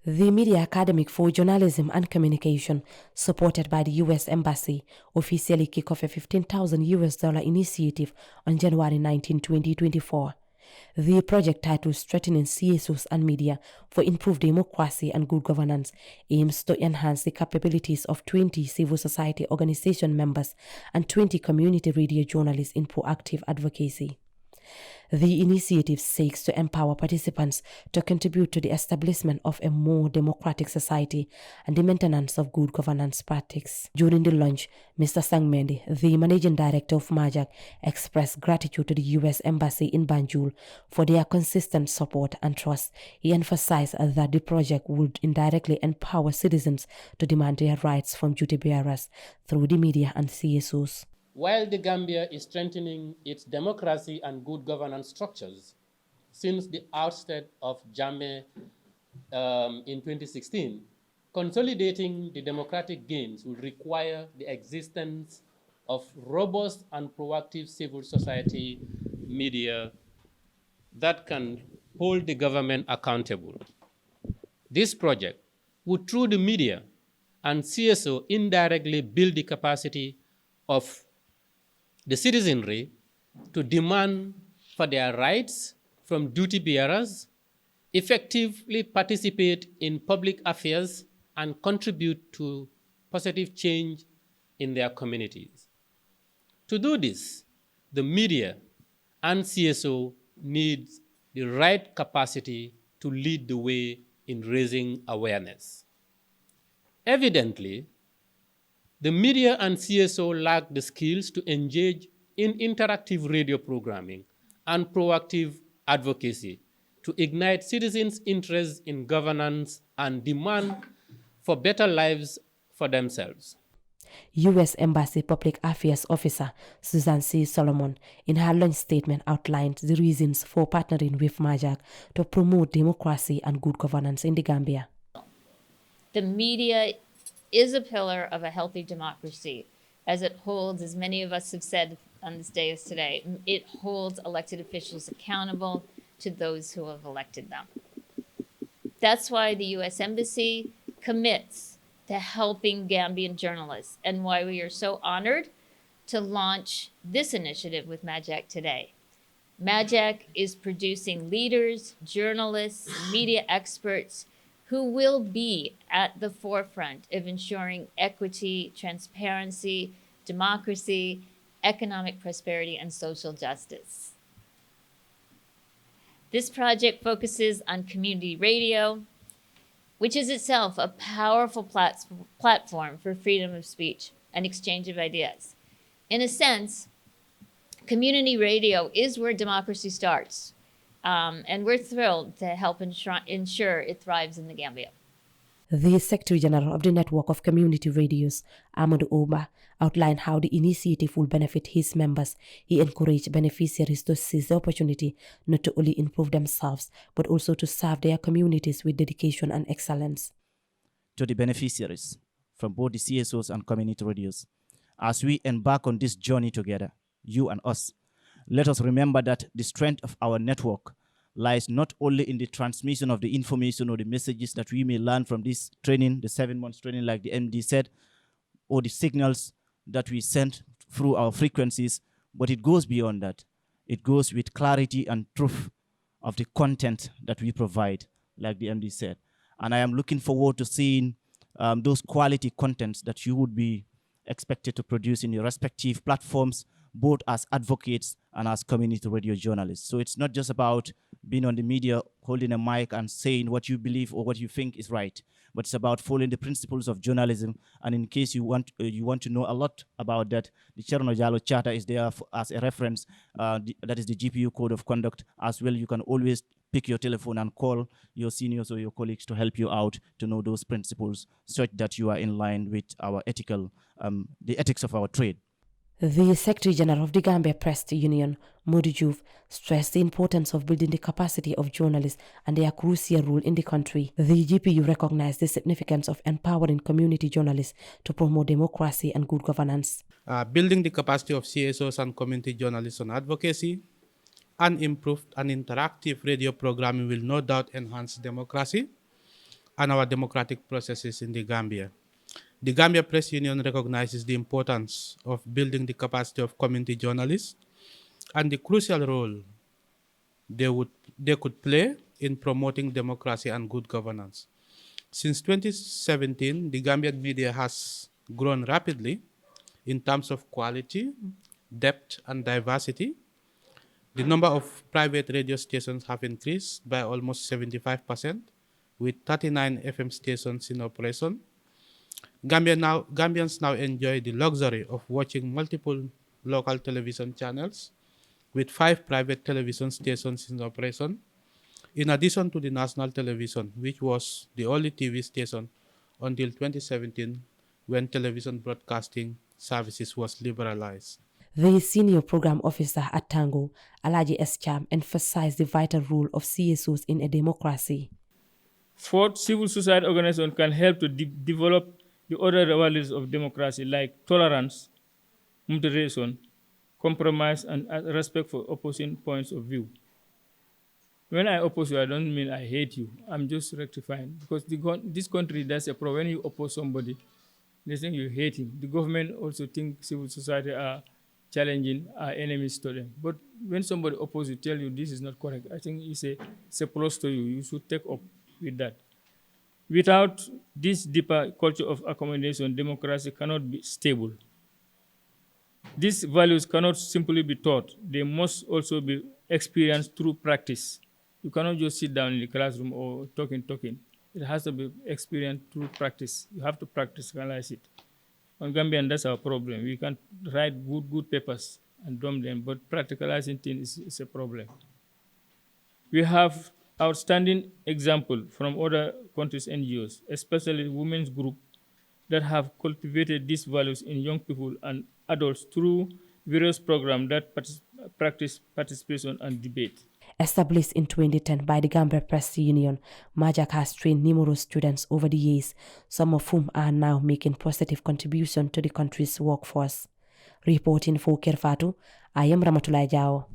The Media Academy for Journalism and Communication, supported by the U.S. Embassy, officially kicked off a $15,000 initiative on January 19, 2024. The project, titled Strengthening CSOs and Media for Improved Democracy and Good Governance, aims to enhance the capabilities of 20 civil society organization members and 20 community radio journalists in proactive advocacy. The initiative seeks to empower participants to contribute to the establishment of a more democratic society and the maintenance of good governance practices. During the launch, Mr. Sangmendi, the managing director of MAJaC, expressed gratitude to the U.S. Embassy in Banjul for their consistent support and trust. He emphasized that the project would indirectly empower citizens to demand their rights from duty bearers through the media and CSOs. While the Gambia is strengthening its democracy and good governance structures since the outset of Jammeh in 2016, consolidating the democratic gains will require the existence of robust and proactive civil society media that can hold the government accountable. This project would, through the media and CSO, indirectly build the capacity of the citizenry to demand for their rights from duty bearers, effectively participate in public affairs, and contribute to positive change in their communities. To do this, the media and CSO need the right capacity to lead the way in raising awareness. Evidently, the media and CSO lack the skills to engage in interactive radio programming and proactive advocacy to ignite citizens' interest in governance and demand for better lives for themselves. U.S. Embassy Public Affairs Officer Susan C. Solomon, in her launch statement, outlined the reasons for partnering with MAJaC to promote democracy and good governance in the Gambia. The media is a pillar of a healthy democracy, as it holds, as many of us have said on this day as today, it holds elected officials accountable to those who have elected them. That's why the U.S. Embassy commits to helping Gambian journalists, and why we are so honored to launch this initiative with MAJaC today. MAJaC is producing leaders, journalists, media experts who will be at the forefront of ensuring equity, transparency, democracy, economic prosperity, and social justice. This project focuses on community radio, which is itself a powerful platform for freedom of speech and exchange of ideas. In a sense, community radio is where democracy starts. And we're thrilled to help ensure it thrives in the Gambia. The Secretary General of the Network of Community Radios, Amadou Oba, outlined how the initiative will benefit his members. He encouraged beneficiaries to seize the opportunity not to only improve themselves, but also to serve their communities with dedication and excellence. To the beneficiaries from both the CSOs and community radios, as we embark on this journey together, you and us, let us remember that the strength of our network lies not only in the transmission of the information or the messages that we may learn from this training, the 7 months training like the MD said, or the signals that we send through our frequencies, but it goes beyond that. It goes with clarity and truth of the content that we provide, like the MD said. And I am looking forward to seeing those quality contents that you would be expected to produce in your respective platforms, both as advocates and as community radio journalists. So it's not just about being on the media, holding a mic and saying what you believe or what you think is right, but it's about following the principles of journalism. And in case you want to know a lot about that, the Cherno Jalo Charter is there as a reference. That is the GPU Code of Conduct as well. You can always pick your telephone and call your seniors or your colleagues to help you out to know those principles, such that you are in line with our the ethics of our trade. The Secretary General of the Gambia Press Union, MAJaC, stressed the importance of building the capacity of journalists and their crucial role in the country. The GPU recognized the significance of empowering community journalists to promote democracy and good governance. Building the capacity of CSOs and community journalists on advocacy and improved and interactive radio programming will no doubt enhance democracy, and our democratic processes in the Gambia. The Gambia Press Union recognizes the importance of building the capacity of community journalists and the crucial role they could play in promoting democracy and good governance. Since 2017, the Gambian media has grown rapidly in terms of quality, depth, and diversity. The number of private radio stations have increased by almost 75%, with 39 FM stations in operation. Gambians now enjoy the luxury of watching multiple local television channels, with 5 private television stations in operation, in addition to the national television, which was the only TV station until 2017 when television broadcasting services was liberalized. The senior program officer at Tango, Alaji Escham, emphasized the vital role of CSOs in a democracy. Fourth, civil society organizations can help to develop the other values of democracy like tolerance, moderation, compromise, and respect for opposing points of view. When I oppose you, I don't mean I hate you. I'm just rectifying. Because this country, that's a problem. When you oppose somebody, they think you hate him. The government also thinks civil society are challenging, are enemies to them. But when somebody opposes you, tell you this is not correct, I think it's a plus to you. You should take up with that. Without this deeper culture of accommodation, democracy cannot be stable. These values cannot simply be taught. They must also be experienced through practice. You cannot just sit down in the classroom or talking. It has to be experienced through practice. You have to practicalize it. On Gambian, that's our problem. We can write good papers and drum them, but practicalizing things is a problem. We have outstanding example from other countries' NGOs, especially women's group, that have cultivated these values in young people and adults through various programs that practice participation and debate. Established in 2010 by the Gambia Press Union, MAJaC has trained numerous students over the years, some of whom are now making positive contribution to the country's workforce. Reporting for Kerfatu, I am Ramatulai Jao.